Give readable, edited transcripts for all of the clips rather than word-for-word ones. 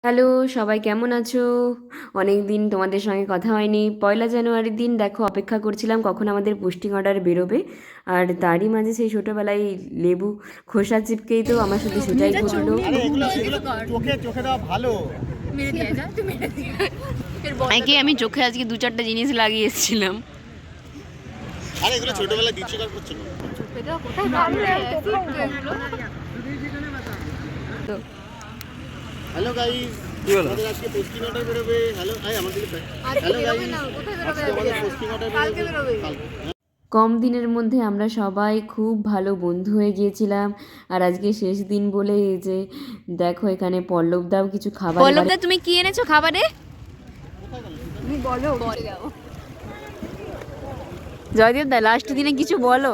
Hello, সবাই কেমন আছো? অনেক দিন তোমাদের সঙ্গে কথা হয়নি। পয়লা জানুয়ারির দিন দেখো অপেক্ষা করছিলাম কখন আমাদের পোস্টিং অর্ডার বেরোবে। আর তারই মাঝে সেই ছোটোবেলায় লেবু খোসা চিপকেই তো আমার সাথে সেটাই ঘটলো। আরে এগুলো এগুলো চোখে চোখে দেওয়া ভালো। আমি চোখে আজকে 2-4টা জিনিস লাগিয়ে এসেছিলাম। আরে এগুলো ছোটবেলায় দিচ্ছি কার করছিল। তো হ্যালো গাইস, আমাদের আজকে পোস্টিং অর্ডার বেরোবে। হ্যালো আমাদের হ্যালো গাইস, আজকে আমাদের পোস্টিং অর্ডার বেরোবে কালকে। কম দিনের মধ্যে আমরা সবাই খুব ভালো বন্ধু হয়ে গিয়েছিলাম। আর আজকে শেষ দিন বলে এই যে দেখো এখানে পল্লবদাও কিছু খাবার। পল্লবদা, তুমি কি এনেছো খাবারে? তুমি বলো। জয়দেব দা, লাস্ট দিনে কিছু বলো।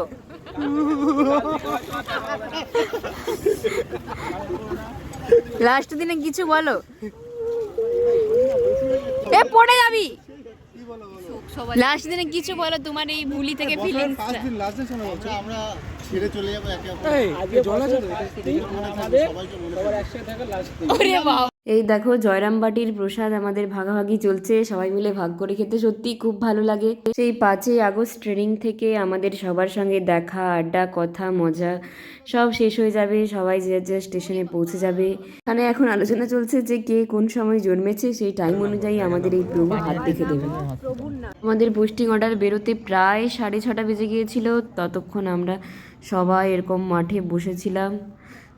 লাস্ট দিনে কিছু বলো। এ পড়ে যাবি। লাস্ট দিনে কিছু বলো, তোমার এই ভুলি থেকে ফিলিংস। আমরা ছেড়ে চলে যাবো একে অপরকে। এই দেখো জয়রামবাটির প্রসাদ আমাদের ভাগাভাগি চলছে, সবাই মিলে ভাগ করে খেতে সত্যি খুব ভালো লাগে। সেই 5ই আগস্ট ট্রেনিং থেকে আমাদের সবার সঙ্গে দেখা, আড্ডা, কথা, মজা সব শেষ হয়ে যাবে। সবাই যে যে স্টেশনে পৌঁছে যাবে। এখানে এখন আলোচনা চলছে যে কে কোন সময় জন্মেছে, সেই টাইম অনুযায়ী আমাদের এই প্রভু হাত দেখে দেবে। আমাদের পোস্টিং অর্ডার বেরোতে প্রায় 6:30 বেজে গিয়েছিল। ততক্ষণ আমরা সবাই এরকম মাঠে বসেছিলাম,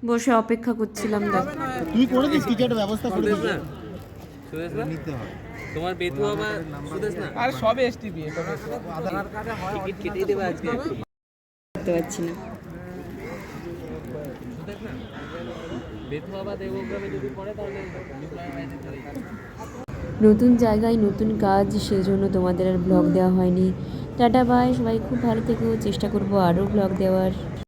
বসে অপেক্ষা করছিলাম। তুই করে দিস, কিছু একটা ব্যবস্থা করে দিস না। সুদেশ না তোমার বেতু আবার সুদেশ না আর সবে এসটিপি আধার কার্ডে হয় টিকিট কেটেই দেবে আজকে করতে পারছি না। সুদেশ না বেতু আবার দেবগ্রামে যদি পড়ে তাহলে নতুন জায়গায় নতুন কাজ, সেজন্য তোমাদের আর ব্লগ দেওয়া হয়নি। টাটা বাই, সবাই খুব ভালো থেকো। চেষ্টা করবো আরও ব্লগ দেওয়ার।